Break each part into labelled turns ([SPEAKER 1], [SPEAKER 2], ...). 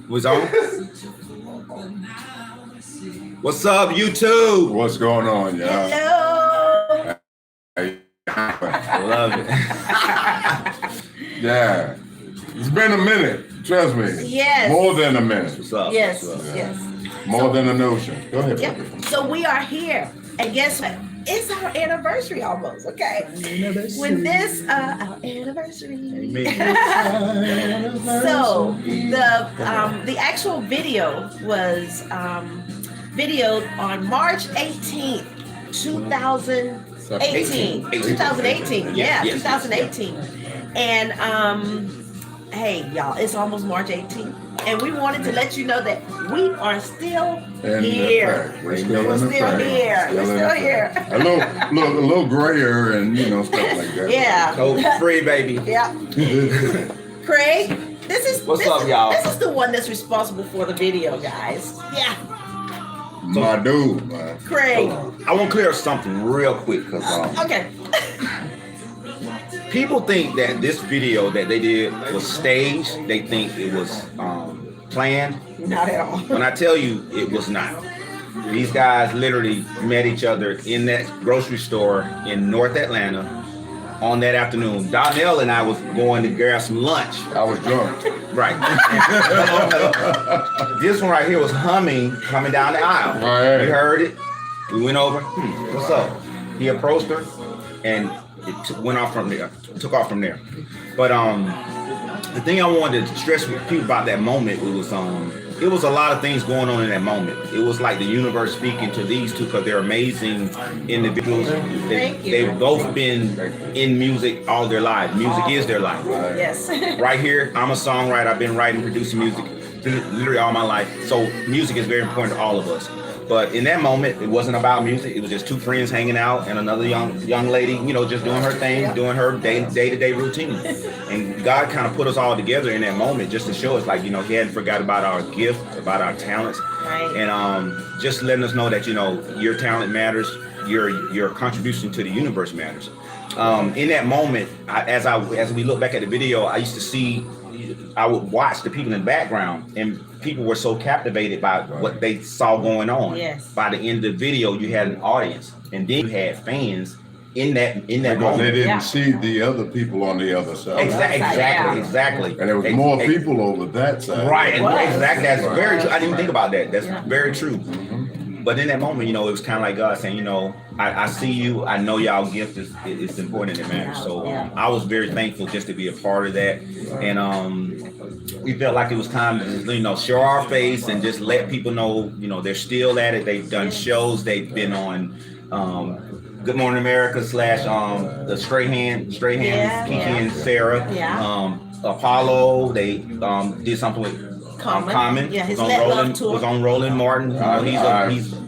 [SPEAKER 1] Was on? What's up, YouTube?
[SPEAKER 2] What's going on, y'all?
[SPEAKER 3] Hello.
[SPEAKER 1] I love it.
[SPEAKER 2] Yeah. It's been a minute. Trust me.
[SPEAKER 3] Yes.
[SPEAKER 2] More than a minute.
[SPEAKER 1] What's up?
[SPEAKER 3] Yes.
[SPEAKER 1] What's up?
[SPEAKER 3] Yes.
[SPEAKER 2] More than a notion. Go ahead.
[SPEAKER 3] Yep. So we are here, and guess what? It's our anniversary almost. Okay. When this our anniversary. So the actual video was videoed on March 18th, 2018. 2018. Yeah,
[SPEAKER 1] Yes.
[SPEAKER 3] 2018. And hey y'all, it's almost March 18th. And we wanted to let you know that we are still here.
[SPEAKER 2] We're still
[SPEAKER 3] here. We're still here.
[SPEAKER 2] A little grayer and stuff like that.
[SPEAKER 3] Yeah.
[SPEAKER 1] COVID free, baby.
[SPEAKER 3] Yeah. Craig,
[SPEAKER 1] What's up, y'all?
[SPEAKER 3] This is the one that's responsible for the video, guys. Yeah.
[SPEAKER 2] My dude, man.
[SPEAKER 3] Craig.
[SPEAKER 1] I want to clear up something real quick because
[SPEAKER 3] Okay.
[SPEAKER 1] people think that this video that they did was staged. They think it was planned.
[SPEAKER 3] Not at all.
[SPEAKER 1] When I tell you it was not. These guys literally met each other in that grocery store in North Atlanta on that afternoon. Donnell and I was going to grab some lunch.
[SPEAKER 2] I was drunk.
[SPEAKER 1] Right. This one right here was humming coming down the aisle.
[SPEAKER 2] Right.
[SPEAKER 1] We heard it. We went over. What's up? He approached her, and it went off from there. Took off from there. But the thing I wanted to stress with people about that moment was it was a lot of things going on in that moment. It was like the universe speaking to these two because they're amazing individuals. They've both been in music all their lives. Music is their life.
[SPEAKER 3] Yes.
[SPEAKER 1] Right here, I'm a songwriter. I've been writing, producing music literally all my life. So music is very important to all of us. But in that moment, it wasn't about music. It was just two friends hanging out and another young lady, just doing her thing, doing her day-to-day routine. And God kind of put us all together in that moment just to show us, like, He hadn't forgot about our gift, about our talents.
[SPEAKER 3] Right.
[SPEAKER 1] And just letting us know that, your talent matters, your contribution to the universe matters. In that moment, as we look back at the video, I would watch the people in the background, and people were so captivated by what they saw going on.
[SPEAKER 3] Yes.
[SPEAKER 1] By the end of the video, you had an audience, and then you had fans in that
[SPEAKER 2] Because
[SPEAKER 1] moment.
[SPEAKER 2] they didn't see the other people on the other side.
[SPEAKER 1] Exactly.
[SPEAKER 2] And there was more people over that side.
[SPEAKER 1] Right, exactly. That's very true. I didn't think about that. That's very true. But in that moment, it was kind of like God saying, I see you. I know y'all gift is important and it matters. So I was very thankful just to be a part of that. And we felt like it was time to just, show our face and just let people know, they're still at it. They've done shows. They've been on Good Morning America / the Stray Hands, Kiki and Sarah.
[SPEAKER 3] Yeah.
[SPEAKER 1] Apollo. They did something with Common.
[SPEAKER 3] Yeah, his
[SPEAKER 1] was on Roland Martin. He's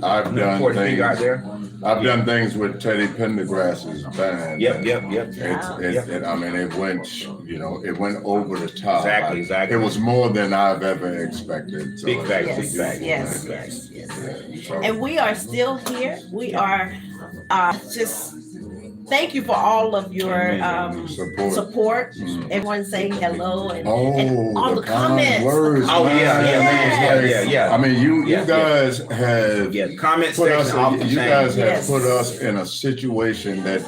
[SPEAKER 2] I've done things
[SPEAKER 1] out there.
[SPEAKER 2] I've done things with Teddy Pendergrass's band.
[SPEAKER 1] Yep.
[SPEAKER 2] It went, it went over the top.
[SPEAKER 1] Exactly.
[SPEAKER 2] It was more than I've ever expected. So
[SPEAKER 1] Big facts.
[SPEAKER 3] Yes. And we are still here. We are just thank you for all of your support. Everyone saying hello and all the comments.
[SPEAKER 2] Words,
[SPEAKER 1] Yeah.
[SPEAKER 2] I mean, you guys have
[SPEAKER 1] comments
[SPEAKER 2] put us. You guys have
[SPEAKER 3] Yes.
[SPEAKER 2] put us in a situation that,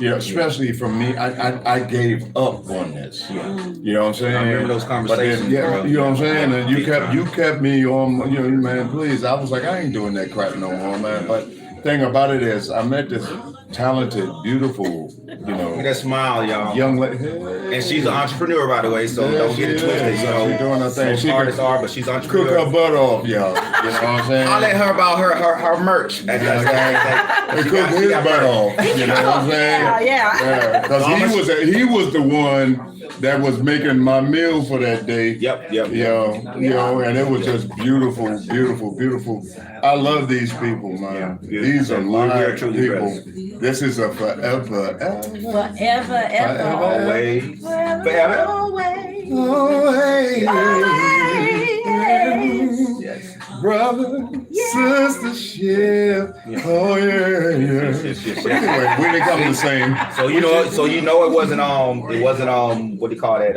[SPEAKER 2] especially for me, I gave up on this.
[SPEAKER 1] Yeah.
[SPEAKER 2] You know what I'm saying?
[SPEAKER 1] I remember those conversations.
[SPEAKER 2] But then, you know what I'm saying? And you kept me on. Man, please. I was like, I ain't doing that crap no more, man. But thing about it is, I met this talented, beautiful,
[SPEAKER 1] that smile, y'all.
[SPEAKER 2] young lady.
[SPEAKER 1] And she's an entrepreneur, by the way, so don't get it twisted.
[SPEAKER 2] She's doing her thing.
[SPEAKER 1] Most
[SPEAKER 2] She
[SPEAKER 1] artists are, but she's an
[SPEAKER 2] cook
[SPEAKER 1] entrepreneur.
[SPEAKER 2] her butt off, y'all. You know what I'm saying?
[SPEAKER 1] I'll let her about her merch.
[SPEAKER 2] They cook his butt off. You know what I'm saying?
[SPEAKER 3] Yeah.
[SPEAKER 2] Because he was the one that was making my meal for that day.
[SPEAKER 1] Yep.
[SPEAKER 2] And it was just beautiful. I love these people, man.
[SPEAKER 1] Yeah.
[SPEAKER 2] These are live
[SPEAKER 1] truly
[SPEAKER 2] people.
[SPEAKER 1] blessed.
[SPEAKER 2] This is a forever.
[SPEAKER 1] Always.
[SPEAKER 3] Forever.
[SPEAKER 1] Yes.
[SPEAKER 2] brother, sister, ship. Oh yeah. Anyway, we didn't come the same.
[SPEAKER 1] So you know it wasn't what do you call that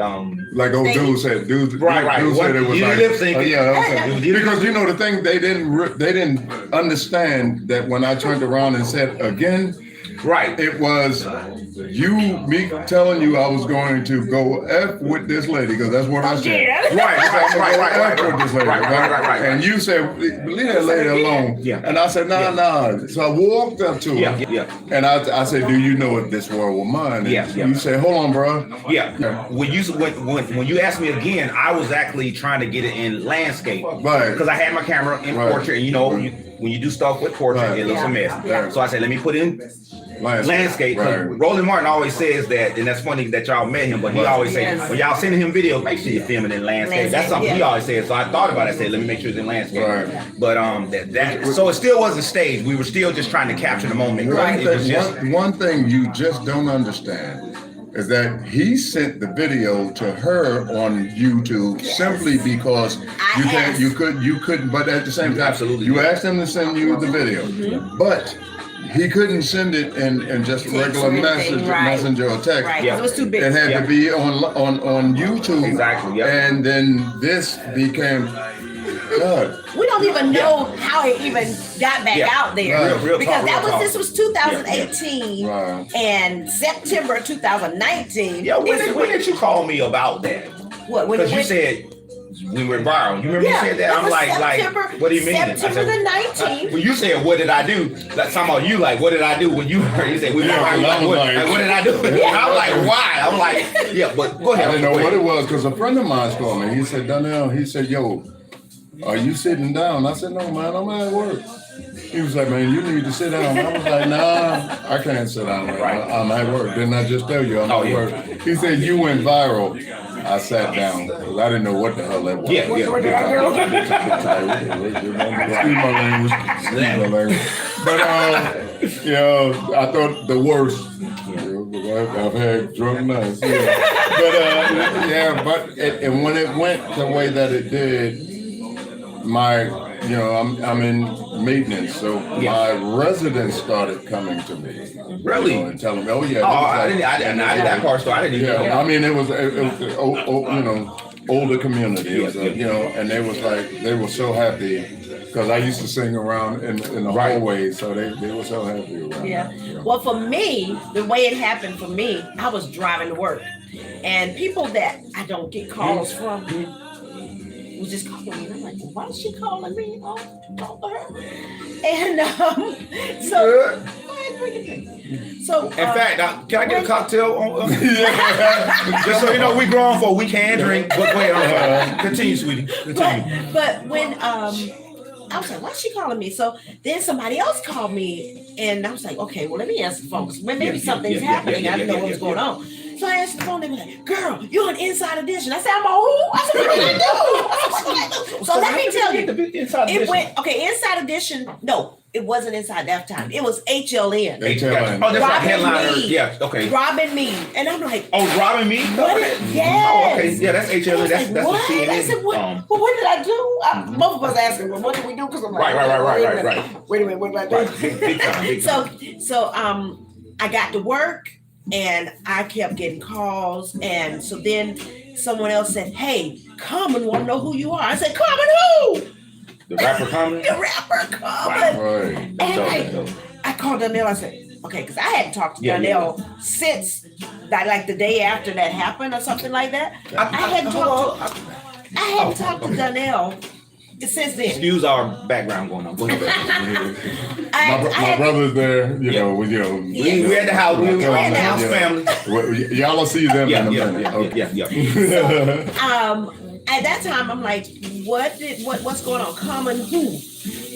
[SPEAKER 2] like old dude said, dude
[SPEAKER 1] right.
[SPEAKER 2] Dude said it was
[SPEAKER 1] you
[SPEAKER 2] like
[SPEAKER 1] lip sync.
[SPEAKER 2] because you know the thing they didn't understand that when I turned around and said again.
[SPEAKER 1] Right.
[SPEAKER 2] It was me telling you I was going to go F with this lady because that's what I said. Right. And you said, leave that lady alone.
[SPEAKER 1] Yeah.
[SPEAKER 2] And I said, nah. So I walked up to her.
[SPEAKER 1] Yeah.
[SPEAKER 2] And I said, do you know if this world were mine? And you said, hold on, bro.
[SPEAKER 1] Yeah. When you asked me again, I was actually trying to get it in landscape.
[SPEAKER 2] Right.
[SPEAKER 1] Because I had my camera in portrait, and when you do stuff with portrait, it looks a mess.
[SPEAKER 3] Yeah.
[SPEAKER 1] So I said, let me put in landscape. Roland Martin always says that, and that's funny that y'all met him, but he always says when y'all sending him videos, make sure you film it in landscape. That's something he always says. So I thought about it. I said, let me make sure it's in landscape. But so it still wasn't staged. We were still just trying to capture the moment.
[SPEAKER 2] One thing you just don't understand is that he sent the video to her on YouTube simply because you couldn't, but at the same time, you asked him to send you the video, but he couldn't send it in just regular messenger or text.
[SPEAKER 3] Right. It was too big.
[SPEAKER 2] It had to be on YouTube.
[SPEAKER 1] Exactly. Yep.
[SPEAKER 2] And then this became God.
[SPEAKER 3] We don't even know how it even got back out there because this was 2018 and September 2019.
[SPEAKER 1] Yeah, when did you call me about that?
[SPEAKER 3] What?
[SPEAKER 1] Because you said we were viral. You remember you said that? I'm like, what do you mean?
[SPEAKER 3] September the 19th.
[SPEAKER 1] When you said, what did I do? That's talking about you, like, what did I do? When you heard, you said, we were viral. What did I do? I'm like, why? I'm like, yeah, but go ahead.
[SPEAKER 2] I didn't know what it was because a friend of mine called me. He said, Donnell, yo, are you sitting down? I said, no, man, I'm at work. He was like, man, you need to sit down. I was like, nah, I can't sit down. I'm at work. Didn't I just tell you I'm at work? He said, you went viral. I sat down because I didn't know what the hell that was. Excuse my language. But, I thought the worst. I've had drunk nights. But and when it went the way that it did, I'm in maintenance, so my residents started coming to me.
[SPEAKER 1] Really?
[SPEAKER 2] And telling me, oh yeah.
[SPEAKER 1] I didn't that part, so I didn't even know.
[SPEAKER 2] I mean, it was older community, and they were so happy because I used to sing around in the hallway, so they were so happy around.
[SPEAKER 3] Yeah. Well, for me, the way it happened for me, I was driving to work, and people that I don't get calls from. Was just calling me. I'm like, why is she calling me? Oh, talk to her. And so, in
[SPEAKER 1] fact, can I get a cocktail? Just so you know, we grown folk, we can't drink. But wait, continue, sweetie. Continue.
[SPEAKER 3] But when I was like, why is she calling me? So then somebody else called me, and I was like, okay, well, let me answer the phone because maybe something's happening. I didn't know what was going on. So I answered the phone, they were like, girl, you're an Inside Edition. I said, I'm a who? I said, what did I do? So let me tell you, it went, Inside Edition, no, it wasn't Inside that time. It was HLN.
[SPEAKER 2] HLN.
[SPEAKER 1] Oh, that's like headliner. Yeah, okay.
[SPEAKER 3] Robin Me. And I'm like,
[SPEAKER 1] oh, Robin Me?
[SPEAKER 3] Yes.
[SPEAKER 1] Oh, okay. Yeah, that's HLN. That's what CNN.
[SPEAKER 3] I said, what did I do? Both of us asking, well, what did we do? Because I'm like,
[SPEAKER 1] right.
[SPEAKER 3] Wait a minute, what did I do?
[SPEAKER 1] Big time.
[SPEAKER 3] So I got to work. And I kept getting calls, and so then someone else said, "Hey, Common want to know who you are." I said, "Common who?"
[SPEAKER 1] The rapper Common.
[SPEAKER 3] The rapper Common.
[SPEAKER 2] Right.
[SPEAKER 3] And I called Donnell. I said, "Okay," because I hadn't talked to Donnell since like the day after that happened or something like that. I hadn't talked to Donnell since then.
[SPEAKER 1] Excuse our background going on. Go ahead.
[SPEAKER 2] My brother's there, we
[SPEAKER 1] had the house. We were in the house family.
[SPEAKER 2] Y'all will see them in a minute.
[SPEAKER 3] At that time, I'm like, what's going on? Common who?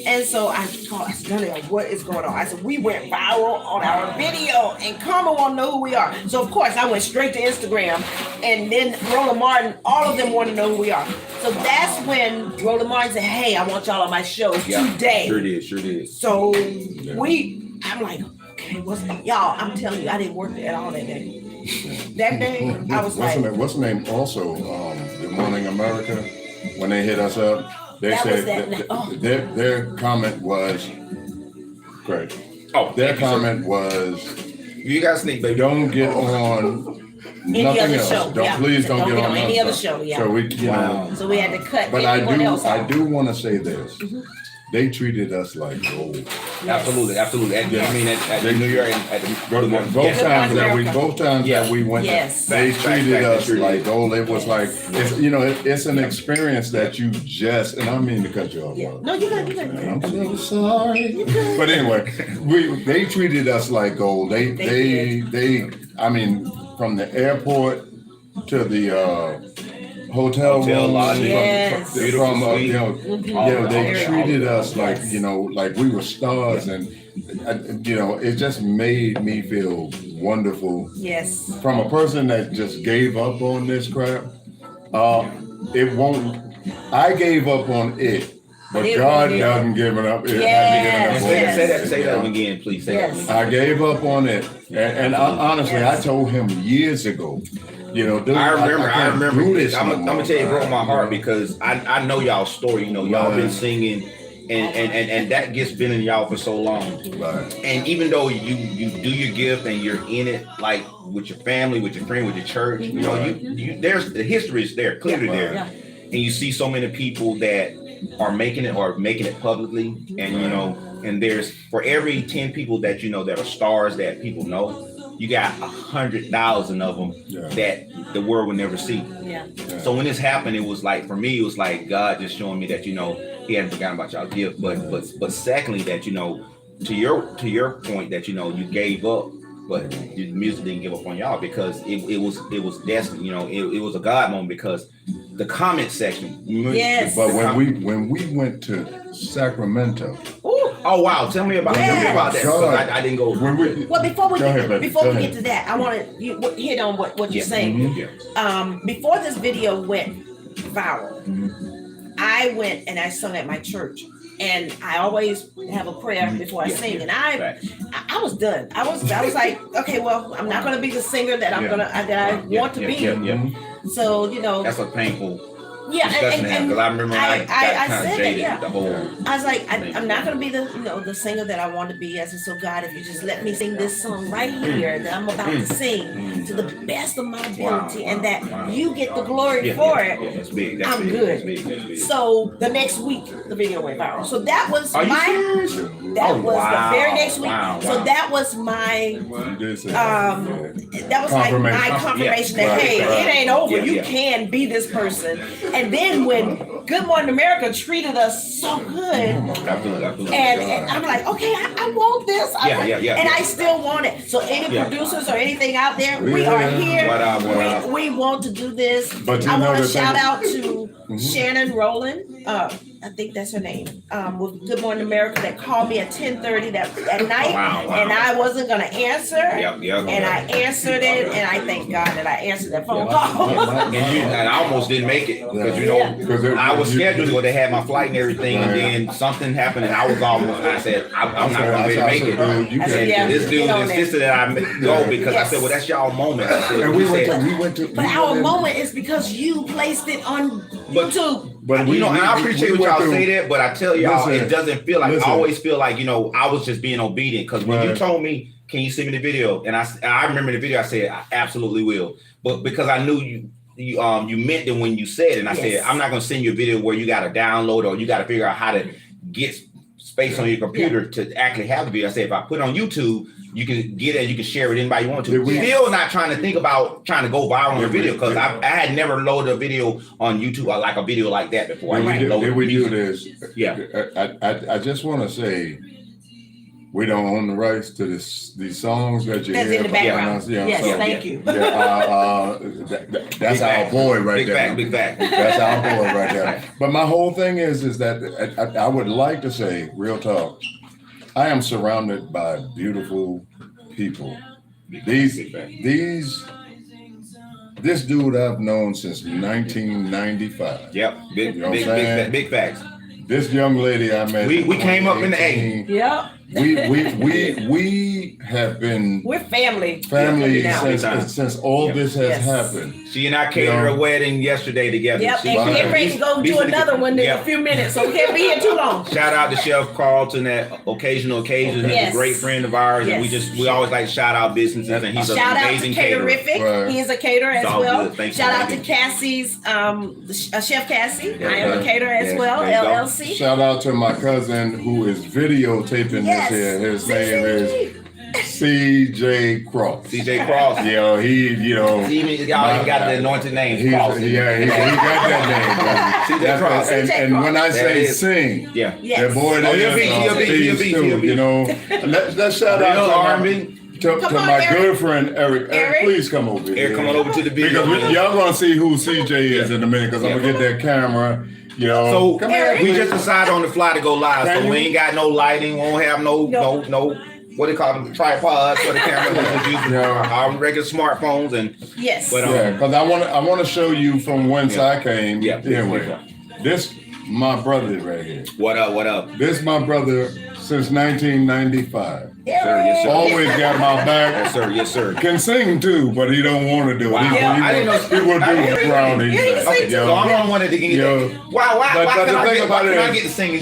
[SPEAKER 3] And so I said, Donnell, what is going on? I said, we went viral on our video, and Common want to know who we are. So of course, I went straight to Instagram, and then Roland Martin, all of them want to know who we are. So that's when Roland Martin said, hey, I want y'all on my show today.
[SPEAKER 1] Sure did.
[SPEAKER 3] So I'm like, okay, y'all, I'm telling you, I didn't work at all that day. That day, I was
[SPEAKER 2] what's the name? Also, Good Morning America, when they hit us up. They
[SPEAKER 3] That was
[SPEAKER 2] said
[SPEAKER 3] that- oh.
[SPEAKER 2] their comment was, great.
[SPEAKER 1] Oh,
[SPEAKER 2] Their
[SPEAKER 1] thank you, sir.
[SPEAKER 2] comment was,
[SPEAKER 1] You got a sneak, baby.
[SPEAKER 2] don't get on
[SPEAKER 3] Any
[SPEAKER 2] nothing
[SPEAKER 3] other
[SPEAKER 2] else.
[SPEAKER 3] show, yeah.
[SPEAKER 2] Please don't get on
[SPEAKER 3] any
[SPEAKER 2] nothing.
[SPEAKER 3] other show, yeah.
[SPEAKER 2] So we, you
[SPEAKER 1] Wow.
[SPEAKER 2] know,
[SPEAKER 3] So we had to cut
[SPEAKER 2] but
[SPEAKER 3] anyone else
[SPEAKER 2] I
[SPEAKER 3] out.
[SPEAKER 2] do want to say this. They treated us like gold.
[SPEAKER 1] Absolutely, absolutely. I mean, at
[SPEAKER 2] They-
[SPEAKER 1] New York and at the
[SPEAKER 2] Both times that we went,
[SPEAKER 3] Yes.
[SPEAKER 2] they
[SPEAKER 1] Facts,
[SPEAKER 2] treated
[SPEAKER 1] facts,
[SPEAKER 2] us
[SPEAKER 1] facts.
[SPEAKER 2] like gold. It was like it's an experience that you just, and I don't mean to cut you off.
[SPEAKER 3] Yeah. No, you got.
[SPEAKER 2] I'm so sorry. But anyway, they treated us like gold. They I mean, from the airport to the hotel room,
[SPEAKER 1] lodge,
[SPEAKER 3] Yes.
[SPEAKER 2] from,
[SPEAKER 1] beautiful
[SPEAKER 2] you know,
[SPEAKER 1] suite.
[SPEAKER 2] they treated us like,
[SPEAKER 3] Yes.
[SPEAKER 2] you know, like we were stars, and you know, it just made me feel wonderful.
[SPEAKER 3] Yes.
[SPEAKER 2] From a person that just gave up on this crap, it won't. I gave up on it, but
[SPEAKER 3] It
[SPEAKER 2] God
[SPEAKER 3] won't
[SPEAKER 2] doesn't give it up. It
[SPEAKER 3] Yes.
[SPEAKER 2] hasn't given up on it.
[SPEAKER 1] Say that again, please. Say that
[SPEAKER 3] Yes.
[SPEAKER 1] again.
[SPEAKER 2] I gave up on it, and honestly,
[SPEAKER 3] Yes.
[SPEAKER 2] I told him years ago. You know, dude,
[SPEAKER 1] I remember
[SPEAKER 2] can't do
[SPEAKER 1] this. I'm
[SPEAKER 2] no
[SPEAKER 1] gonna
[SPEAKER 2] more.
[SPEAKER 1] tell you, it broke my heart because I know y'all's story. You know, y'all been singing, and that gets been in y'all for so long.
[SPEAKER 2] Right.
[SPEAKER 1] And even though you do your gift and you're in it, like with your family, with your friend, with your church, you know, you there's the history is there, clearly there,
[SPEAKER 3] Yeah.
[SPEAKER 1] and you see so many people that are making it publicly, and you know, and there's for every 10 people that you know that are stars that people know, you got 100,000 of them that the world will never see.
[SPEAKER 3] Yeah.
[SPEAKER 1] So when this happened, it was like, for me, it was like God just showing me that, you know, he hadn't forgotten about y'all gift, but secondly, that, you know, to your point that, you know, you gave up, but the music didn't give up on y'all because it was destined, you know, it was a God moment because the comment section.
[SPEAKER 3] Yes.
[SPEAKER 2] But when we went to Sacramento,
[SPEAKER 1] oh wow, tell me about that.
[SPEAKER 2] God.
[SPEAKER 1] I didn't go.
[SPEAKER 3] Well, before we
[SPEAKER 2] Go ahead, baby.
[SPEAKER 3] before
[SPEAKER 2] Go
[SPEAKER 3] we
[SPEAKER 2] ahead.
[SPEAKER 3] get to that, I want to hit on what you're saying.
[SPEAKER 1] Mhm.
[SPEAKER 3] Before this video went viral, I went and I sung at my church, and I always have a prayer before I sing, and I was done. I was like, okay, well, I'm not going to be the singer that I want to be. So you know,
[SPEAKER 1] That's a painful.
[SPEAKER 3] Yeah, and
[SPEAKER 1] because I remember when I got kind
[SPEAKER 3] said
[SPEAKER 1] of
[SPEAKER 3] that,
[SPEAKER 1] jaded
[SPEAKER 3] yeah.
[SPEAKER 1] the whole.
[SPEAKER 3] I was like, I'm not gonna be the singer that I want to be. I said, so God, if you just let me sing this song right here that I'm about to sing to the best of my ability, and that you get the glory for it,
[SPEAKER 1] That's big. That's
[SPEAKER 3] I'm
[SPEAKER 1] big.
[SPEAKER 3] good.
[SPEAKER 1] That's big. That's big.
[SPEAKER 3] So the next week, the video went viral. So that was
[SPEAKER 1] Are you
[SPEAKER 3] my.
[SPEAKER 1] serious?
[SPEAKER 3] That
[SPEAKER 1] Oh,
[SPEAKER 3] was
[SPEAKER 1] wow.
[SPEAKER 3] the very next week.
[SPEAKER 1] Wow,
[SPEAKER 3] So
[SPEAKER 1] wow.
[SPEAKER 3] that was my.
[SPEAKER 2] You did say
[SPEAKER 3] That was like my confirmation that hey, it ain't over. You can be this person. And then when Good Morning America treated us so good, and I'm like, okay, I want this. And I still want it. So any producers or anything out there, we are here. We want to do this.
[SPEAKER 2] But
[SPEAKER 3] I want to shout out to Shannon Rowland. I think that's her name. With Good Morning America, that called me at 10:30 at night, and I wasn't gonna answer. And I answered it, and I thank God that I answered that phone call.
[SPEAKER 1] And I almost didn't make it because you know I was scheduled to go. They had my flight and everything, and then something happened, and I was almost. I said I'm not gonna be able to make it. I said this dude insisted that I go because I said, well, that's y'all moment. I said,
[SPEAKER 2] and we went to.
[SPEAKER 3] But our moment is because you placed it on YouTube.
[SPEAKER 2] But
[SPEAKER 1] you know, and I appreciate what y'all say that, but I tell y'all, it doesn't feel like. I always feel like, you know, I was just being obedient because when you told me, can you send me the video? And I remember the video. I said, I absolutely will. But because I knew you meant it when you said it, and I said, I'm not gonna send you a video where you got to download or you got to figure out how to get space on your computer to actually have the video. I said, if I put it on YouTube, you can get it, you can share it anybody you want to. Still not trying to think about trying to go viral on a video because I had never loaded a video on YouTube or like a video like that before.
[SPEAKER 2] Did we do this?
[SPEAKER 1] Yeah.
[SPEAKER 2] I just want to say we don't own the rights to these songs that you hear
[SPEAKER 3] in the background. Thank you.
[SPEAKER 2] That's our boy right there.
[SPEAKER 1] Big fact.
[SPEAKER 2] That's our boy right there. But my whole thing is that I would like to say, real talk, I am surrounded by beautiful people. This dude I've known since 1995.
[SPEAKER 1] Yep. Big facts.
[SPEAKER 2] this young lady I met.
[SPEAKER 1] We came up in the A.
[SPEAKER 3] Yep.
[SPEAKER 2] We have been
[SPEAKER 3] We're family
[SPEAKER 2] since all this has happened.
[SPEAKER 1] She and I catered a wedding yesterday together.
[SPEAKER 3] Yep, and we're ready to go do another one in a few minutes, so we can't be here too long.
[SPEAKER 1] Shout out to Chef Carlton at Occasional Occasions. He's a great friend of ours, and we always like shout out businesses, and he's an amazing caterer.
[SPEAKER 3] Caterific. He is a caterer as well. Shout out to
[SPEAKER 1] you.
[SPEAKER 3] Cassie's, Chef Cassie. I am a caterer as well, LLC.
[SPEAKER 2] Shout out to my cousin who is videotaping this here. His name is CJ Cross.
[SPEAKER 1] CJ Cross.
[SPEAKER 2] He y'all even
[SPEAKER 1] got the anointed name.
[SPEAKER 2] He got that name. CJ Cross. And when I say sing, that boy he'll be. Let's shout out to my good friend Eric. Eric, please come over here.
[SPEAKER 1] Eric, come on over to the video.
[SPEAKER 2] Because y'all gonna see who CJ is in a minute, because I'm gonna get that camera.
[SPEAKER 1] So we just decided on the fly to go live. So we ain't got no lighting. We won't have no what they call them, tripods for the camera. We're just using our regular smartphones
[SPEAKER 2] because I want to show you from whence I came. Anyway, this my brother right here.
[SPEAKER 1] What up?
[SPEAKER 2] This my brother since 1995.
[SPEAKER 1] Yes, sir.
[SPEAKER 2] Always got my back.
[SPEAKER 1] Yes, sir.
[SPEAKER 2] Can sing too, but he don't want to do it.
[SPEAKER 1] Wow.
[SPEAKER 2] I didn't know he will do brownies.
[SPEAKER 1] So I'm the one that can get it. Why can I get to sing?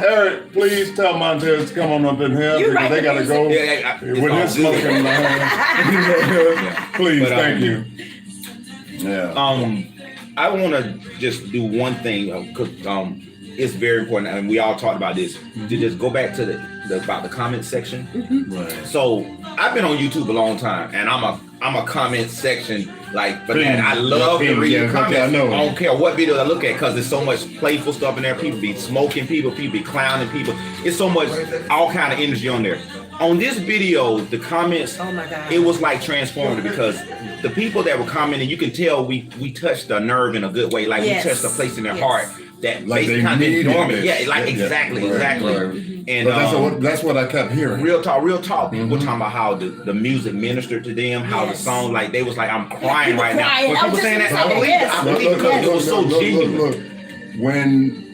[SPEAKER 2] Eric, please tell Montez to come on up in here because they gotta go with his smoking in my hand. Please, thank you.
[SPEAKER 1] I want to just do one thing because it's very important, and we all talked about this. To just go back to about the comment section. Right. So I've been on YouTube a long time, and I'm a comment section man, I love to read the comments. I don't care what video I look at because there's so much playful stuff in there. People be smoking people be clowning people. It's so much all kind of energy on there. On this video, the comments,
[SPEAKER 3] oh my God,
[SPEAKER 1] it was like transformative because the people that were commenting, you can tell we touched the nerve in a good way. Like we touched a place in their heart that they kind of dormant. Exactly.
[SPEAKER 2] Right.
[SPEAKER 1] And
[SPEAKER 2] that's what I kept hearing.
[SPEAKER 1] Real talk. People talking about how the music ministered to them, how the song, they was like, I'm crying right now. When people saying that, I believe because it was so genuine.
[SPEAKER 2] Look. When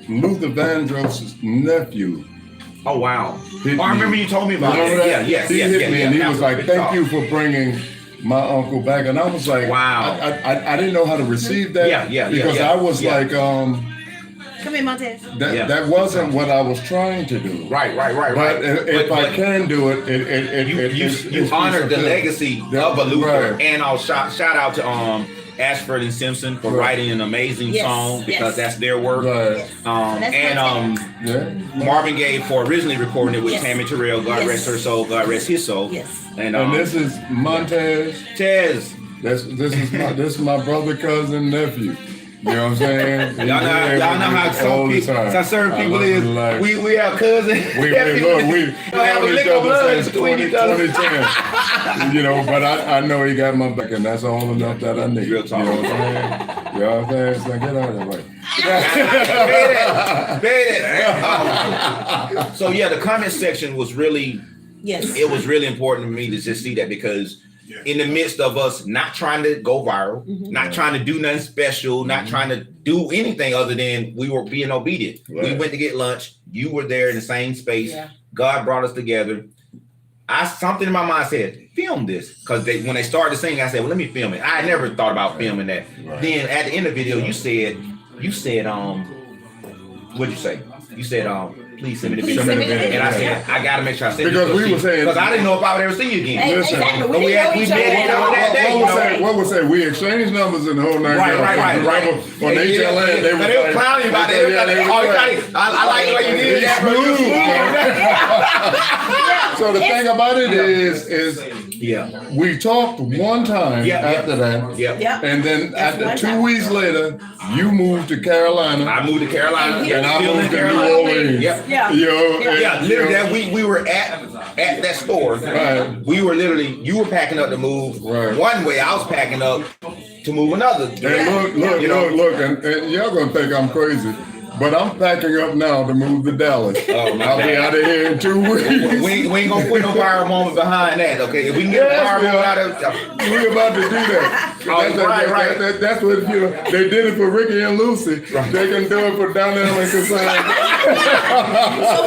[SPEAKER 2] Luther Vandross' nephew.
[SPEAKER 1] Oh wow! I remember you told me about it.
[SPEAKER 2] He hit me and he was like, "Thank you for bringing my uncle back," and I was like,
[SPEAKER 1] "Wow!"
[SPEAKER 2] I didn't know how to receive that. Because I was like,
[SPEAKER 3] "Come here, Montez."
[SPEAKER 2] That wasn't what I was trying to do.
[SPEAKER 1] Right.
[SPEAKER 2] But if I can do it,
[SPEAKER 1] you honored the legacy of a Luther, and I'll shout out to Ashford and Simpson for writing an amazing song because that's their work. Marvin Gaye for originally recording it with Tammy Terrell, God rest her soul, God rest his soul. And
[SPEAKER 2] this is Montez. This is my brother, cousin, nephew. You know what I'm saying?
[SPEAKER 1] Y'all know how certain people is. We have cousins.
[SPEAKER 2] We have a lick of blood between each other. 2010. But I know he got my back, and that's all enough that I need.
[SPEAKER 1] Real talk.
[SPEAKER 2] You know what I'm saying? You know what I'm saying? So get out of the way.
[SPEAKER 1] So the comment section was really, it was really important to me to just see that because in the midst of us not trying to go viral, not trying to do nothing special, not trying to do anything other than we were being obedient. We went to get lunch. You were there in the same space. God brought us together. Something in my mind said, film this. Because when they started singing, I said, well, let me film it. I never thought about filming that. Then at the end of the video, you said, what'd you say? You said, please send me the video. And I said, I gotta make sure I send it. Because I didn't know if I would ever see you again.
[SPEAKER 2] Listen,
[SPEAKER 3] we met each other that day.
[SPEAKER 2] What was that? We exchanged numbers in the whole night.
[SPEAKER 1] Right.
[SPEAKER 2] When they
[SPEAKER 1] were clowning about that. I like the way you did that.
[SPEAKER 2] So the thing about it is we talked one time after that. And then after 2 weeks later, you moved to Carolina.
[SPEAKER 1] I moved to Carolina.
[SPEAKER 2] And I moved to New Orleans.
[SPEAKER 1] Literally, we were at that store. Right. We were literally, you were packing up to move one way. I was packing up to move another.
[SPEAKER 2] And look, and y'all gonna think I'm crazy. But I'm packing up now to move to Dallas.
[SPEAKER 1] Oh, my
[SPEAKER 2] I'll be
[SPEAKER 1] bad.
[SPEAKER 2] out of here in 2 weeks.
[SPEAKER 1] We ain't gonna put no viral moment behind that, okay? If we can get a viral moment out of
[SPEAKER 2] We're about to do that.
[SPEAKER 1] right.
[SPEAKER 2] That's what, you know, they did it for Ricky and Lucy.
[SPEAKER 1] Right.
[SPEAKER 2] They can do it for Donnell and Cassandra.
[SPEAKER 3] So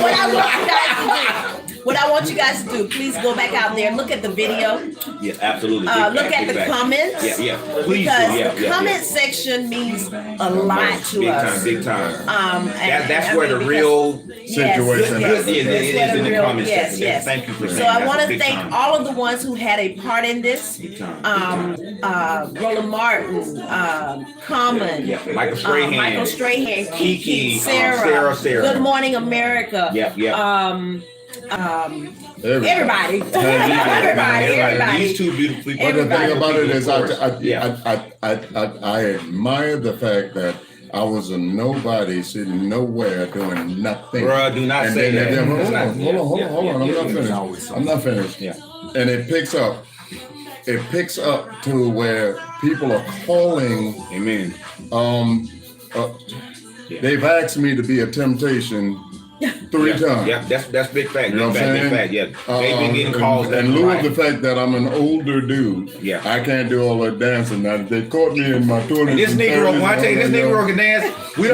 [SPEAKER 3] what I want you guys to do, please go back out there, look at the video,
[SPEAKER 1] Yeah, absolutely.
[SPEAKER 3] look at the comments.
[SPEAKER 1] Yeah. Please
[SPEAKER 3] Because
[SPEAKER 1] do.
[SPEAKER 3] the comment section means a lot to
[SPEAKER 1] Big
[SPEAKER 3] us.
[SPEAKER 1] time, big time. That's
[SPEAKER 3] I
[SPEAKER 1] where
[SPEAKER 3] mean,
[SPEAKER 1] the
[SPEAKER 3] because-
[SPEAKER 1] real
[SPEAKER 2] Situation.
[SPEAKER 3] Yes,
[SPEAKER 1] it is
[SPEAKER 3] that's
[SPEAKER 1] in the
[SPEAKER 3] real-
[SPEAKER 1] comment
[SPEAKER 3] yes,
[SPEAKER 1] section.
[SPEAKER 3] yes.
[SPEAKER 1] Thank you for saying
[SPEAKER 3] So I
[SPEAKER 1] that.
[SPEAKER 3] want to
[SPEAKER 1] Big
[SPEAKER 3] thank
[SPEAKER 1] time.
[SPEAKER 3] all of the ones who had a part in this.
[SPEAKER 1] Big time.
[SPEAKER 3] Roland Martin, Common,
[SPEAKER 1] Yeah, Michael Strahan.
[SPEAKER 3] Michael Strahan, Kiki,
[SPEAKER 1] Kiki,
[SPEAKER 3] Sarah,
[SPEAKER 1] Sarah.
[SPEAKER 3] Good Morning America.
[SPEAKER 1] Yep.
[SPEAKER 3] Everybody. Everybody.
[SPEAKER 1] These two beautiful people.
[SPEAKER 2] But the thing about it is,
[SPEAKER 1] Yeah.
[SPEAKER 2] I admire the fact that I was a nobody sitting nowhere doing nothing.
[SPEAKER 1] Bruh, do not
[SPEAKER 2] And
[SPEAKER 1] say
[SPEAKER 2] then-
[SPEAKER 1] that.
[SPEAKER 2] then-
[SPEAKER 1] It's not-
[SPEAKER 2] Hold on.
[SPEAKER 1] yeah,
[SPEAKER 2] I'm not finished.
[SPEAKER 1] Yeah.
[SPEAKER 2] And it picks up. It picks up to where people are calling.
[SPEAKER 1] Amen.
[SPEAKER 2] They've asked me to be a temptation 3 times.
[SPEAKER 1] Yeah, that's big fact.
[SPEAKER 2] You know what I'm
[SPEAKER 1] Big
[SPEAKER 2] saying?
[SPEAKER 1] fact. Yeah, they've been getting calls.
[SPEAKER 2] And in lieu of the fact that I'm an older dude,
[SPEAKER 1] Yeah.
[SPEAKER 2] I can't do all that dancing. Now they caught me in my 20s.
[SPEAKER 1] This
[SPEAKER 2] and
[SPEAKER 1] Negro,
[SPEAKER 2] 30s
[SPEAKER 1] when I tell you, this
[SPEAKER 2] and all
[SPEAKER 1] Negro
[SPEAKER 2] that.
[SPEAKER 1] can dance. We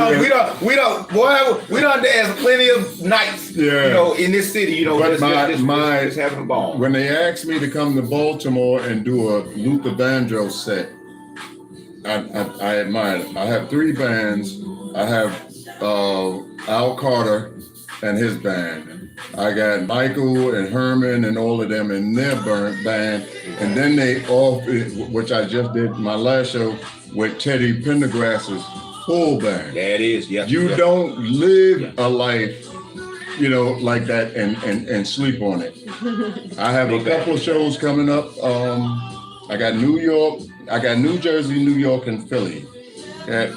[SPEAKER 1] don't dance plenty of nights.
[SPEAKER 2] Yeah.
[SPEAKER 1] You know, in this city, you know,
[SPEAKER 2] But
[SPEAKER 1] just having a ball.
[SPEAKER 2] when they asked me to come to Baltimore and do a Luther Vandross set, I admire it. I have 3 bands. I have Al Carter and his band. I got Michael and Herman and all of them in their band. And then they all, which I just did my last show with Teddy Pendergrass's full band.
[SPEAKER 1] That is, yeah.
[SPEAKER 2] You don't live a life, you know, like that and sleep on it. I have a couple of shows coming up. I got New Jersey, New York, and Philly. At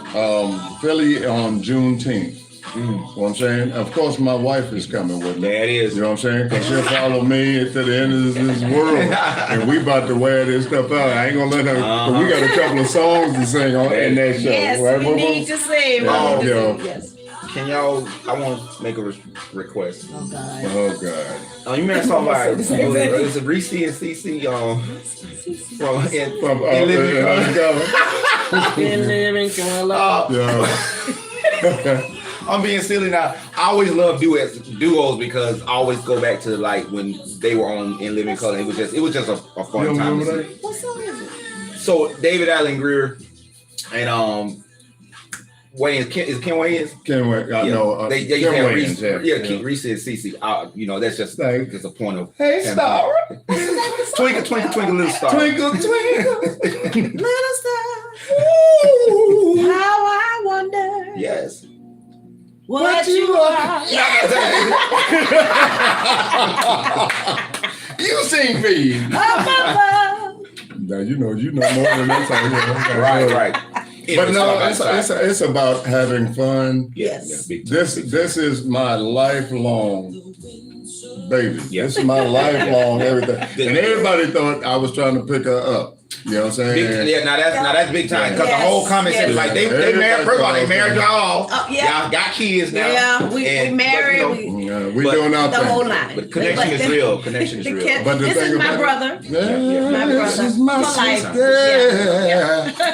[SPEAKER 2] Philly on Juneteenth. You know what I'm saying? Of course, my wife is coming with me.
[SPEAKER 1] That is.
[SPEAKER 2] You know what I'm saying? Because she'll follow me to the end of this world. And we about to wear this stuff out. I ain't going to let her. But we got a couple of songs to sing in that show.
[SPEAKER 3] Yes,
[SPEAKER 2] right,
[SPEAKER 3] we need to sing.
[SPEAKER 2] Oh, yo.
[SPEAKER 3] Yes.
[SPEAKER 1] Can y'all? I want to make a request.
[SPEAKER 3] Oh God.
[SPEAKER 2] Oh, God.
[SPEAKER 1] You remember something like it's a Reese and CC from
[SPEAKER 2] Yeah.
[SPEAKER 1] I'm being silly now. I always love duos because I always go back to like when they were on In Living Color. It was just a fun
[SPEAKER 2] You
[SPEAKER 1] time.
[SPEAKER 2] remember that?
[SPEAKER 3] What song is it?
[SPEAKER 1] So David Allen Greer and Wayans, is it Ken Wayans?
[SPEAKER 2] Ken Wayans. No,
[SPEAKER 1] they
[SPEAKER 2] Ken
[SPEAKER 1] have
[SPEAKER 2] Wayans.
[SPEAKER 1] Reese, Reese and CC. You know, that's just a point of.
[SPEAKER 2] Hey, star.
[SPEAKER 1] Twinkle, twinkle, twinkle, little star.
[SPEAKER 2] Twinkle, twinkle.
[SPEAKER 3] Little star. How I wonder.
[SPEAKER 1] Yes.
[SPEAKER 3] What you are.
[SPEAKER 2] You sing for you. Now you know more than that song.
[SPEAKER 1] Right.
[SPEAKER 2] But no, it's about having fun.
[SPEAKER 3] Yes.
[SPEAKER 2] This is my lifelong baby.
[SPEAKER 1] Yeah.
[SPEAKER 2] This is my lifelong everything. And everybody thought I was trying to pick her up. You know what I'm saying?
[SPEAKER 1] Now that's big time because
[SPEAKER 3] Yes,
[SPEAKER 1] the whole comment
[SPEAKER 3] yes.
[SPEAKER 1] section like they married. First of all, they married y'all.
[SPEAKER 3] Yeah.
[SPEAKER 1] Y'all got kids now.
[SPEAKER 3] Yeah, we
[SPEAKER 1] And-
[SPEAKER 3] married.
[SPEAKER 1] but, you know,
[SPEAKER 2] We doing our
[SPEAKER 3] The
[SPEAKER 2] thing.
[SPEAKER 3] whole line.
[SPEAKER 1] But connection is real. Connection is
[SPEAKER 3] The
[SPEAKER 1] real.
[SPEAKER 3] kid-
[SPEAKER 2] But the
[SPEAKER 3] this
[SPEAKER 2] thing
[SPEAKER 3] is my
[SPEAKER 2] about it-
[SPEAKER 3] brother.
[SPEAKER 2] Yeah,
[SPEAKER 3] My
[SPEAKER 2] this
[SPEAKER 3] brother.
[SPEAKER 2] is my
[SPEAKER 3] For life.
[SPEAKER 2] sister.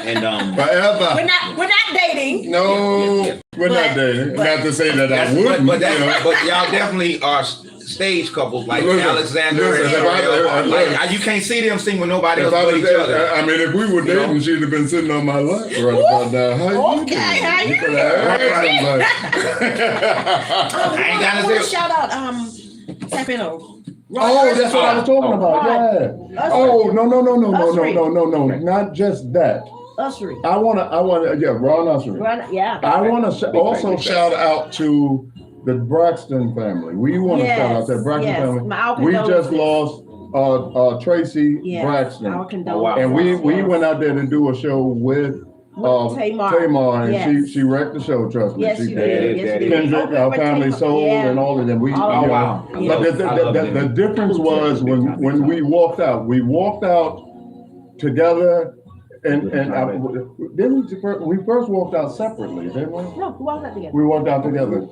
[SPEAKER 1] And
[SPEAKER 2] Forever.
[SPEAKER 3] We're not dating.
[SPEAKER 2] No, we're not
[SPEAKER 3] But-
[SPEAKER 2] dating.
[SPEAKER 3] but-
[SPEAKER 2] Not to say that I
[SPEAKER 1] that's,
[SPEAKER 2] wouldn't.
[SPEAKER 1] but
[SPEAKER 2] you know.
[SPEAKER 1] y'all definitely are stage couples like
[SPEAKER 2] Listen,
[SPEAKER 1] Alexander
[SPEAKER 2] listen,
[SPEAKER 1] and
[SPEAKER 2] if I-
[SPEAKER 1] Ariel. Like, you can't see them sing with nobody else
[SPEAKER 2] If I
[SPEAKER 1] but
[SPEAKER 2] was
[SPEAKER 1] each
[SPEAKER 2] there,
[SPEAKER 1] other.
[SPEAKER 2] I mean, if we were dating, she'd have been sitting on my lap right about now. How you
[SPEAKER 3] Okay,
[SPEAKER 2] doing?
[SPEAKER 3] how you
[SPEAKER 2] could have asked
[SPEAKER 1] I ain't got
[SPEAKER 3] I
[SPEAKER 1] to
[SPEAKER 3] want to
[SPEAKER 1] say.
[SPEAKER 3] shout out Sapino.
[SPEAKER 2] Oh, that's what I was talking about. Yeah. Oh, no, not just that.
[SPEAKER 3] Ushery.
[SPEAKER 2] I wanna, Ron Ushery.
[SPEAKER 3] Yeah.
[SPEAKER 2] I wanna also shout out to the Braxton family. We wanna shout out to the Braxton family. We just lost Tracy Braxton.
[SPEAKER 3] Our condolences.
[SPEAKER 2] And we went out there to do a show with Tamar, and she wrecked the show. Trust me,
[SPEAKER 3] Yes,
[SPEAKER 2] she
[SPEAKER 3] you did. Yes, you did.
[SPEAKER 2] Kendrick, our family soul, and all of them. We,
[SPEAKER 1] wow.
[SPEAKER 2] But the difference was when we walked out. We walked out together we first walked out separately, didn't we?
[SPEAKER 3] No, we walked out together.
[SPEAKER 2] We walked out together.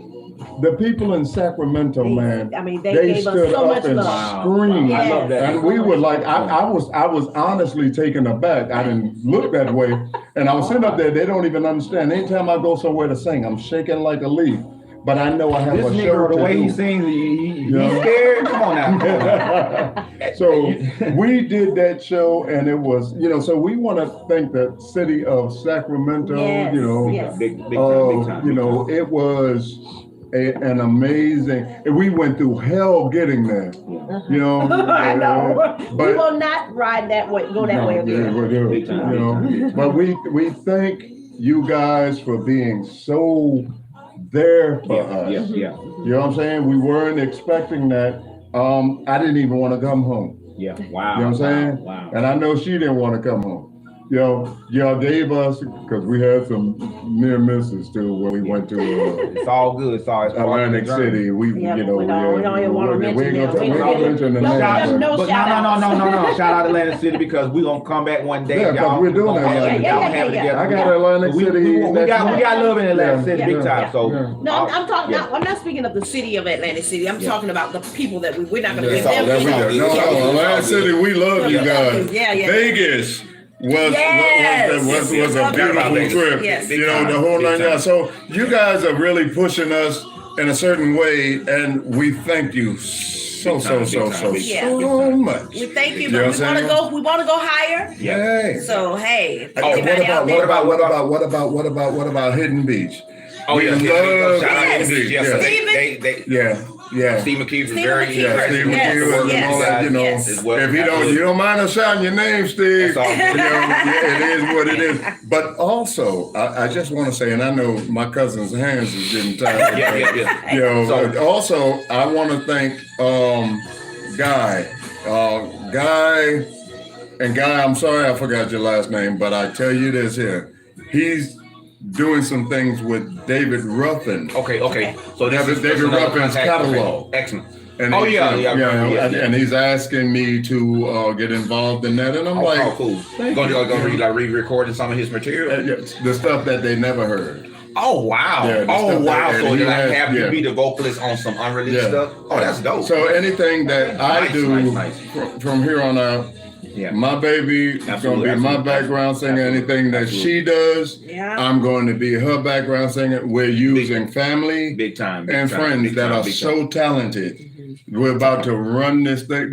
[SPEAKER 2] The people in Sacramento, man,
[SPEAKER 3] I mean, they
[SPEAKER 2] they
[SPEAKER 3] gave us
[SPEAKER 2] stood
[SPEAKER 3] so
[SPEAKER 2] up
[SPEAKER 3] much
[SPEAKER 2] and
[SPEAKER 3] love.
[SPEAKER 2] screamed.
[SPEAKER 3] I love
[SPEAKER 1] that.
[SPEAKER 2] And we were like, I was honestly taken aback. I didn't look that way. And I was sitting up there, they don't even understand. Anytime I go somewhere to sing, I'm shaking like a leaf. But I know I have
[SPEAKER 1] This
[SPEAKER 2] a
[SPEAKER 1] nigga,
[SPEAKER 2] show
[SPEAKER 1] the
[SPEAKER 2] to
[SPEAKER 1] way
[SPEAKER 2] do.
[SPEAKER 1] he sings, he's
[SPEAKER 2] Yeah.
[SPEAKER 1] scared. Come on now.
[SPEAKER 2] So we did that show, and it was, so we want to thank the city of Sacramento,
[SPEAKER 3] Yes, yes.
[SPEAKER 1] Big time.
[SPEAKER 2] It was an amazing, and we went through hell getting there,
[SPEAKER 3] I know.
[SPEAKER 2] but
[SPEAKER 3] We will not ride that way, go that way again.
[SPEAKER 1] Big time.
[SPEAKER 2] But we thank you guys for being so there for us.
[SPEAKER 1] Yeah.
[SPEAKER 2] You know what I'm saying? We weren't expecting that. I didn't even want to come home.
[SPEAKER 1] Yeah. Wow.
[SPEAKER 2] You know what I'm saying?
[SPEAKER 1] Wow.
[SPEAKER 2] And I know she didn't want to come home. Y'all gave us, because we had some near misses too when we went to
[SPEAKER 1] It's all good. It's all
[SPEAKER 2] Atlantic City. We don't
[SPEAKER 3] even want to mention them.
[SPEAKER 2] We're not mentioning the
[SPEAKER 3] No,
[SPEAKER 2] name.
[SPEAKER 3] no,
[SPEAKER 1] But
[SPEAKER 3] shout outs.
[SPEAKER 1] no. Shout out Atlantic City because we're gonna come back one day.
[SPEAKER 2] Yeah, because we're doing that.
[SPEAKER 3] Yeah.
[SPEAKER 2] I got Atlantic City.
[SPEAKER 1] We got love in Atlantic City big time. So
[SPEAKER 3] No, I'm talking. I'm not speaking of the city of Atlantic City. I'm talking about the people that we're not going to give them.
[SPEAKER 2] No, Atlantic City, we love you guys.
[SPEAKER 3] Yeah.
[SPEAKER 2] Vegas was a beautiful trip.
[SPEAKER 3] Yes.
[SPEAKER 2] The whole nine yards. So you guys are really pushing us in a certain way, and we thank you so much.
[SPEAKER 3] We thank you,
[SPEAKER 2] You know
[SPEAKER 3] but
[SPEAKER 2] what
[SPEAKER 3] we want to go higher.
[SPEAKER 2] Yay.
[SPEAKER 3] So hey,
[SPEAKER 2] What about Hidden Beach?
[SPEAKER 1] Oh
[SPEAKER 2] We
[SPEAKER 1] yeah,
[SPEAKER 2] love
[SPEAKER 1] shout out
[SPEAKER 2] Hidden
[SPEAKER 1] to
[SPEAKER 2] Beach.
[SPEAKER 1] Steve.
[SPEAKER 2] Yeah.
[SPEAKER 1] Steve McKee was
[SPEAKER 3] Steve
[SPEAKER 1] very
[SPEAKER 3] McKee.
[SPEAKER 2] Steve
[SPEAKER 3] Yes,
[SPEAKER 2] McKee
[SPEAKER 3] yes,
[SPEAKER 2] and all that,
[SPEAKER 3] yes.
[SPEAKER 2] If you don't mind us shouting your name, Steve.
[SPEAKER 1] That's all.
[SPEAKER 2] It is what it is. But also, I just want to say, and I know my cousin's hands is getting tired.
[SPEAKER 1] Yeah.
[SPEAKER 2] Also, I want to thank Guy. Guy, I'm sorry I forgot your last name, but I tell you this here. He's doing some things with David Ruffin.
[SPEAKER 1] Okay. So
[SPEAKER 2] David Ruffin's catalog.
[SPEAKER 1] Okay. Excellent.
[SPEAKER 2] And
[SPEAKER 1] And
[SPEAKER 2] he's asking me to get involved in that, and I'm like,
[SPEAKER 1] cool. Gonna re-recording some of his material.
[SPEAKER 2] the stuff that they never heard.
[SPEAKER 1] Oh wow!
[SPEAKER 2] Yeah,
[SPEAKER 1] So
[SPEAKER 2] he
[SPEAKER 1] I
[SPEAKER 2] has-
[SPEAKER 1] have you be the vocalist on some unreleased stuff. Oh, that's dope.
[SPEAKER 2] So anything that I do
[SPEAKER 1] Nice.
[SPEAKER 2] from here on out, my baby is going to be my background singer. Anything that she does, I'm going to be her background singer. We're using family
[SPEAKER 1] Big time.
[SPEAKER 2] and friends that are so talented. We're about to run this thing.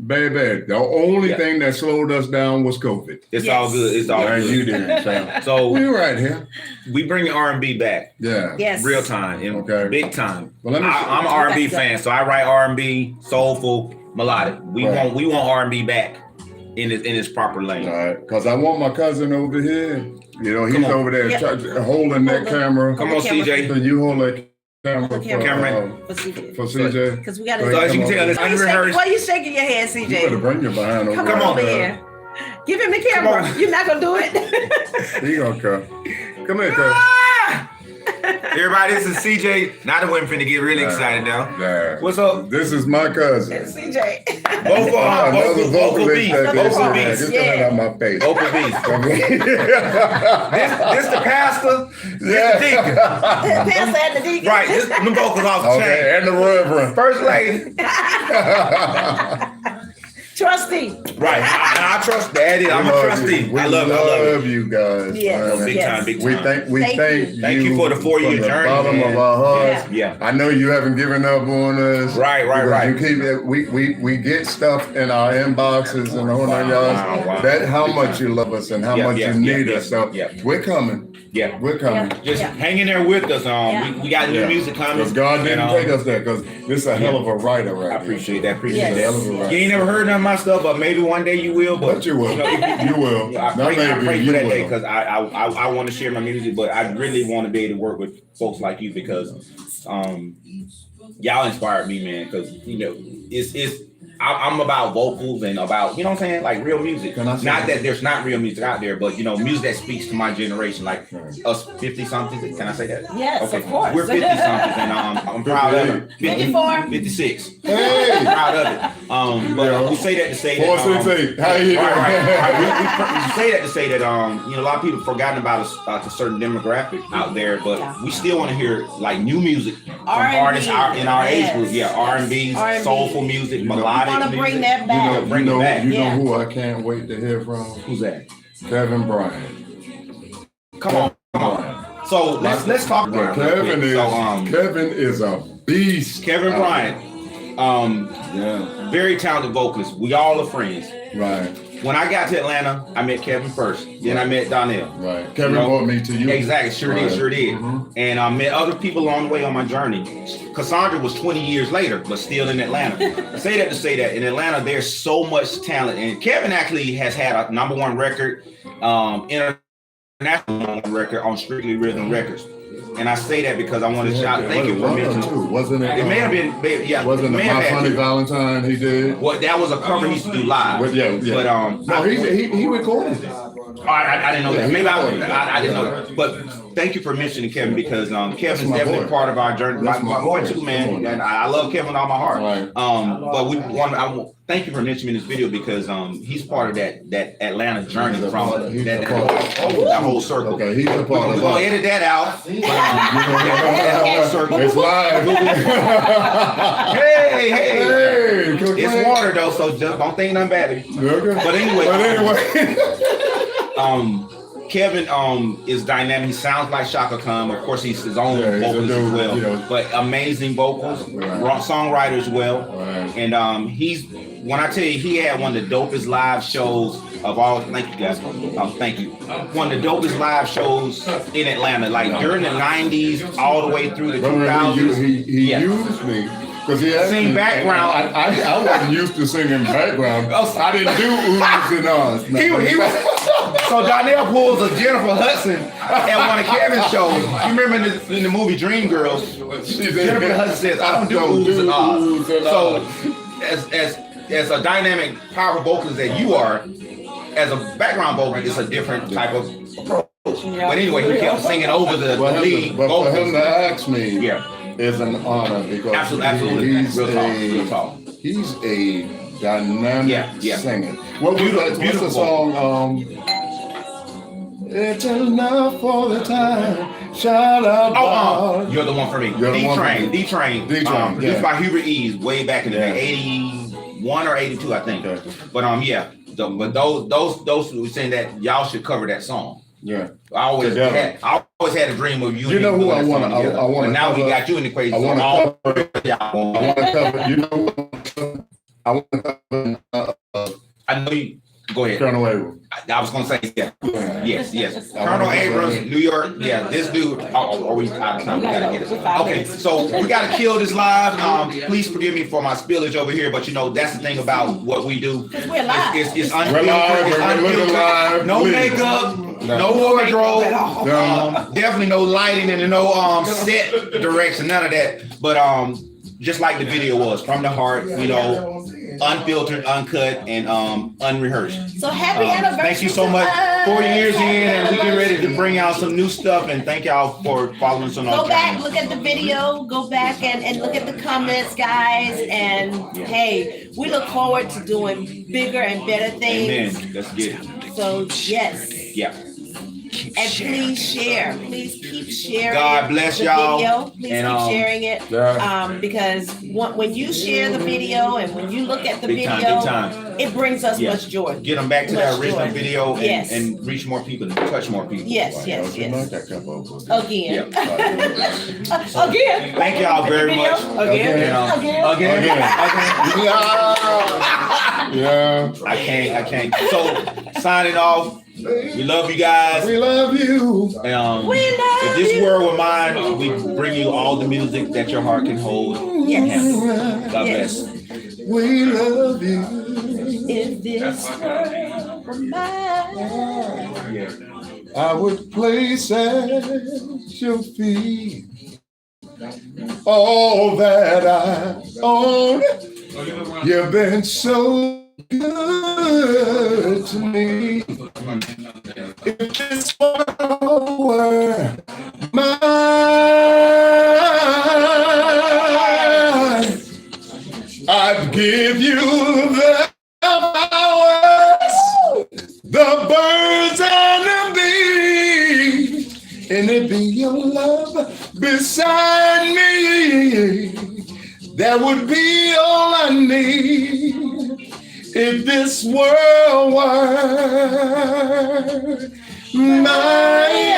[SPEAKER 2] Baby, the only thing that slowed us down was COVID.
[SPEAKER 1] It's all good. It's all
[SPEAKER 2] And
[SPEAKER 1] good.
[SPEAKER 2] you did.
[SPEAKER 1] So
[SPEAKER 2] we're right here.
[SPEAKER 1] we bring R&B back.
[SPEAKER 2] Yeah.
[SPEAKER 3] Yes.
[SPEAKER 1] Real time. Big time.
[SPEAKER 2] Well, let me
[SPEAKER 1] I'm an R&B fan, so I write R&B, soulful, melodic. We want R&B back in its proper lane.
[SPEAKER 2] All right, because I want my cousin over here. He's over there holding that camera.
[SPEAKER 1] Come on, CJ.
[SPEAKER 2] So you hold that camera for CJ.
[SPEAKER 3] Because we got to.
[SPEAKER 1] So as you can tell, it's unrehearsed.
[SPEAKER 3] Why are you shaking your head, CJ?
[SPEAKER 2] You better bring your behind over.
[SPEAKER 3] Come on over here. Give him the camera. You're not gonna do it.
[SPEAKER 2] He gonna come. Come here, cuz.
[SPEAKER 1] Everybody, this is CJ. Now the women finna get really excited now.
[SPEAKER 2] Yeah.
[SPEAKER 1] What's up?
[SPEAKER 2] This is my cousin.
[SPEAKER 3] CJ.
[SPEAKER 1] Vocal beast. Vocal beast.
[SPEAKER 2] Get that out my face.
[SPEAKER 1] Vocal beast. This the pastor.
[SPEAKER 2] Yeah.
[SPEAKER 1] This the deacon.
[SPEAKER 3] Pastor and the deacon.
[SPEAKER 1] Right. This the vocals off the chain.
[SPEAKER 2] Okay, and the reverend.
[SPEAKER 1] First lady.
[SPEAKER 3] Trustee.
[SPEAKER 1] Right. I trust that. I'm a trustee.
[SPEAKER 2] We
[SPEAKER 1] I love
[SPEAKER 2] you guys.
[SPEAKER 3] Yes.
[SPEAKER 1] Big time.
[SPEAKER 2] We thank you.
[SPEAKER 1] Thank you for the 4-year
[SPEAKER 2] from the
[SPEAKER 1] journey.
[SPEAKER 2] bottom of our hearts.
[SPEAKER 1] Yeah.
[SPEAKER 2] I know you haven't given up on us.
[SPEAKER 1] Right.
[SPEAKER 2] You keep it. We get stuff in our inboxes and the whole nine yards.
[SPEAKER 1] Wow.
[SPEAKER 2] That how much you love us and how much you need us. So we're coming.
[SPEAKER 1] Yeah.
[SPEAKER 2] We're coming.
[SPEAKER 1] Just hang in there with us. We got new music coming.
[SPEAKER 2] Because God didn't take us there. Because this is a hell of a writer right
[SPEAKER 1] I
[SPEAKER 2] here.
[SPEAKER 1] appreciate that.
[SPEAKER 3] Yes.
[SPEAKER 2] Hell of a
[SPEAKER 1] You
[SPEAKER 2] writer.
[SPEAKER 1] ain't never heard none of my stuff, but maybe one day you will.
[SPEAKER 2] But you will. You will.
[SPEAKER 1] I
[SPEAKER 2] Not
[SPEAKER 1] pray
[SPEAKER 2] maybe.
[SPEAKER 1] for
[SPEAKER 2] You
[SPEAKER 1] that day
[SPEAKER 2] will.
[SPEAKER 1] because I want to share my music, but I really want to be able to work with folks like you because y'all inspired me, man. Because it's I'm about vocals and about, you know what I'm saying, like real music.
[SPEAKER 2] Not
[SPEAKER 1] that there's not real music out there, but you know, music that speaks to my generation, like us 50 somethings. Can I say that?
[SPEAKER 3] Yes,
[SPEAKER 1] okay.
[SPEAKER 3] Of course.
[SPEAKER 1] We're 50 somethings, and I'm proud of it.
[SPEAKER 3] 54,
[SPEAKER 1] 56.
[SPEAKER 2] Hey,
[SPEAKER 1] I'm proud of it. But we say that to say that.
[SPEAKER 2] 468. How you doing?
[SPEAKER 1] Right. We say that to say that you know, a lot of people have forgotten about a certain demographic out there, but we still want to hear like new music from artists in our age group. Yeah, R&B, soulful music, melodic.
[SPEAKER 3] Want to bring that back?
[SPEAKER 2] You know who I can't wait to hear from?
[SPEAKER 1] Who's that?
[SPEAKER 2] Kevin Bryant.
[SPEAKER 1] Come on. So let's talk about
[SPEAKER 2] Kevin is a beast.
[SPEAKER 1] Kevin Bryant, very talented vocalist. We all are friends.
[SPEAKER 2] Right.
[SPEAKER 1] When I got to Atlanta, I met Kevin first. Then I met Donnell.
[SPEAKER 2] Right. Kevin brought me to you.
[SPEAKER 1] Exactly. Sure did. Mm-hmm. And I met other people along the way on my journey. Cassandra was 20 years later, but still in Atlanta. I say that to say that in Atlanta, there's so much talent. And Kevin actually has had a #1 record, international record on Strictly Rhythm Records. And I say that because I want to shout thank you for mentioning.
[SPEAKER 2] Wasn't it?
[SPEAKER 1] It may have been, yeah.
[SPEAKER 2] Wasn't it My Funny Valentine he did?
[SPEAKER 1] Well, that was a cover he used to do live.
[SPEAKER 2] But yeah.
[SPEAKER 1] But
[SPEAKER 2] no, he recorded it.
[SPEAKER 1] I didn't know that. Maybe I didn't know that. But thank you for mentioning Kevin because Kevin's definitely part of our journey. My boy too, man. And I love Kevin with all my heart.
[SPEAKER 2] Right.
[SPEAKER 1] But thank you for mentioning this video because he's part of that Atlanta journey from that whole circle.
[SPEAKER 2] Okay, he's a part of it.
[SPEAKER 1] We're gonna edit that out. That whole circle.
[SPEAKER 2] It's live.
[SPEAKER 1] Hey, it's water though, so just don't think nothing bad of it.
[SPEAKER 2] Okay.
[SPEAKER 1] But anyway. Kevin is dynamic. He sounds like Shaka Khan. Of course, he's his own vocalist as well. But amazing vocals, songwriter as well.
[SPEAKER 2] Right.
[SPEAKER 1] And when I tell you, he had one of the dopest live shows of all. Thank you guys. Thank you. One of the dopest live shows in Atlanta, like during the '90s, all the way through the 2000s.
[SPEAKER 2] He used me. Because he
[SPEAKER 1] sing background.
[SPEAKER 2] I wasn't used to singing background. I didn't do oohs and ahs.
[SPEAKER 1] So Donnell pulls a Jennifer Hudson at one of Kevin's shows. You remember in the movie Dreamgirls? Jennifer Hudson says, "I don't do oohs and ahs." So as a dynamic, powerful vocalist that you are, as a background vocalist, it's a different type of approach. Yeah. But anyway, he kept singing over the lead vocals.
[SPEAKER 2] For him to ask me, is an honor because
[SPEAKER 1] absolutely.
[SPEAKER 2] He's a dynamic singer. What's the song? It's enough for the time. Shout out.
[SPEAKER 1] You're the one for me. D-Train. Produced by Hubert Ease way back in the day, 81 or 82, I think. Okay. But but those who saying that y'all should cover that song.
[SPEAKER 2] Yeah.
[SPEAKER 1] I always had a dream of you.
[SPEAKER 2] You know who I want to
[SPEAKER 1] now we got you in the equation.
[SPEAKER 2] I want to cover. You know
[SPEAKER 1] I know you. Go ahead.
[SPEAKER 2] Colonel Abrams.
[SPEAKER 1] I was going to say, yes. Colonel Abrams, New York. Yeah, this dude. Are we out of time? We got to get it. Okay, so we got to kill this live. Please forgive me for my spillage over here, but that's the thing about what we do.
[SPEAKER 3] We're live.
[SPEAKER 1] It's unfiltered. No makeup. No wardrobe. Definitely no lighting and no set direction. None of that. But just like the video was, from the heart, unfiltered, uncut, and unrehearsed.
[SPEAKER 3] So happy anniversary!
[SPEAKER 1] Thank you so much. 4 years in, and we get ready to bring out some new stuff. And thank y'all for following us on our channel.
[SPEAKER 3] Go back, look at the video. Go back and look at the comments, guys. And hey, we look forward to doing bigger and better things.
[SPEAKER 1] Amen. Let's get it.
[SPEAKER 3] So yes.
[SPEAKER 1] Yeah.
[SPEAKER 3] And please share. Please keep sharing.
[SPEAKER 1] God bless y'all.
[SPEAKER 3] Video. Please keep sharing it. Because when you share the video and when you look at the video, it brings us much joy.
[SPEAKER 1] Get them back to that original video and reach more people and touch more people.
[SPEAKER 3] Yes. Again.
[SPEAKER 1] Again. Thank y'all very much. Again.
[SPEAKER 2] Yeah.
[SPEAKER 1] I can't. So signing off. We love you guys.
[SPEAKER 2] We love you.
[SPEAKER 1] If this world were mine, we bring you all the music that your heart can hold.
[SPEAKER 3] Yes.
[SPEAKER 1] God bless.
[SPEAKER 2] We love you.
[SPEAKER 3] If this world were mine,
[SPEAKER 2] I would place at your feet all that I own. You've been so good to me. If this world were mine, I'd give you the flowers, the birds and the bees, and it'd be your love beside me. That would be all I need if this world were mine.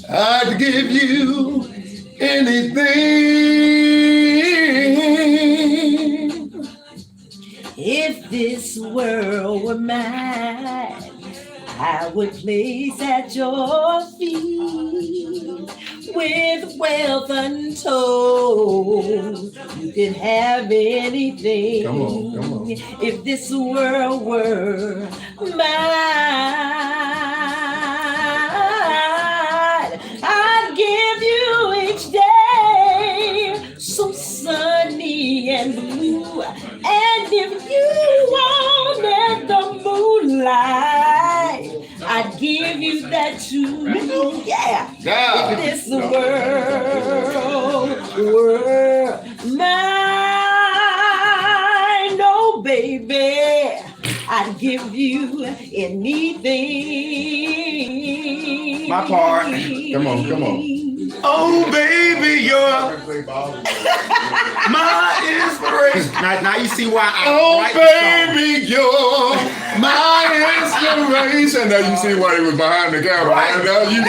[SPEAKER 2] I'd give you anything
[SPEAKER 3] if this world were mine. I would place at your feet with wealth untold. You can have anything.
[SPEAKER 2] Come on.
[SPEAKER 3] If this world were mine, I'd give you each day so sunny and blue. And if you wanted the moonlight, I'd give you that too. Yeah. If this world were mine, oh baby, I'd give you anything.
[SPEAKER 1] My part.
[SPEAKER 2] Come on.
[SPEAKER 1] Oh, baby, you're my inspiration. Now you see why I write the song.
[SPEAKER 2] Baby, you're my inspiration. Now you see why he was behind the camera.
[SPEAKER 1] Right.
[SPEAKER 2] Now you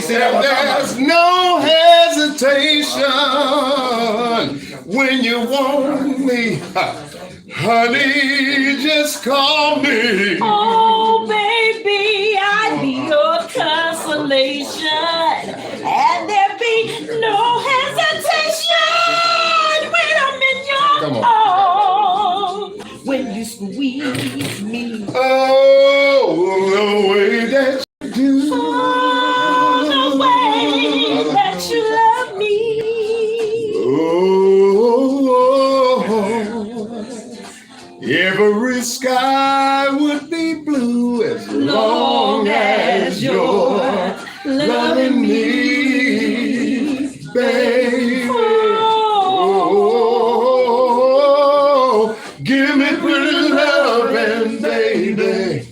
[SPEAKER 1] See that what I'm
[SPEAKER 2] there's
[SPEAKER 1] talking
[SPEAKER 2] no hesitation when you want me. Honey, just call me.
[SPEAKER 3] Oh, baby, I'd be your consolation, and there'd be no hesitation when I'm in your
[SPEAKER 2] Come on.
[SPEAKER 3] arms. When you squeeze me,
[SPEAKER 2] Oh, the way that you do.
[SPEAKER 3] oh, the way that you love me.
[SPEAKER 2] Oh, every sky would be blue as long as you're loving me, baby. Oh, give me pretty loving, baby.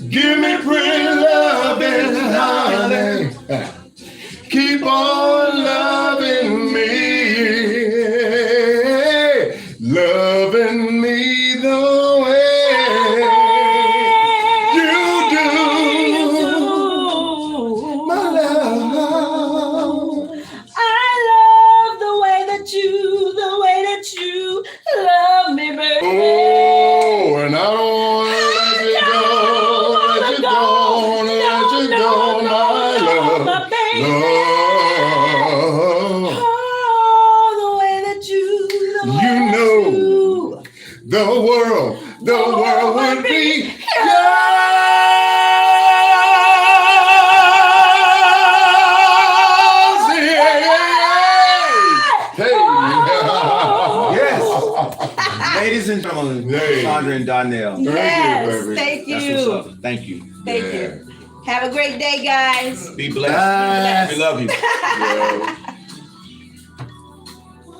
[SPEAKER 2] Give me pretty loving, honey. Keep on loving me, loving me the way you do, my love.
[SPEAKER 3] I love the way that you love me, baby.
[SPEAKER 2] Oh, and I don't want to let you go, my love.
[SPEAKER 3] Oh, the way that you
[SPEAKER 2] The world would be yours.
[SPEAKER 1] Yes. Ladies and gentlemen, Cassandra and Donnell.
[SPEAKER 3] Yes,
[SPEAKER 2] baby.
[SPEAKER 3] thank
[SPEAKER 1] That's
[SPEAKER 3] you.
[SPEAKER 1] what's up. Thank you.
[SPEAKER 3] Thank you. Have a great day, guys.
[SPEAKER 1] Be blessed. We love you.
[SPEAKER 2] Yeah.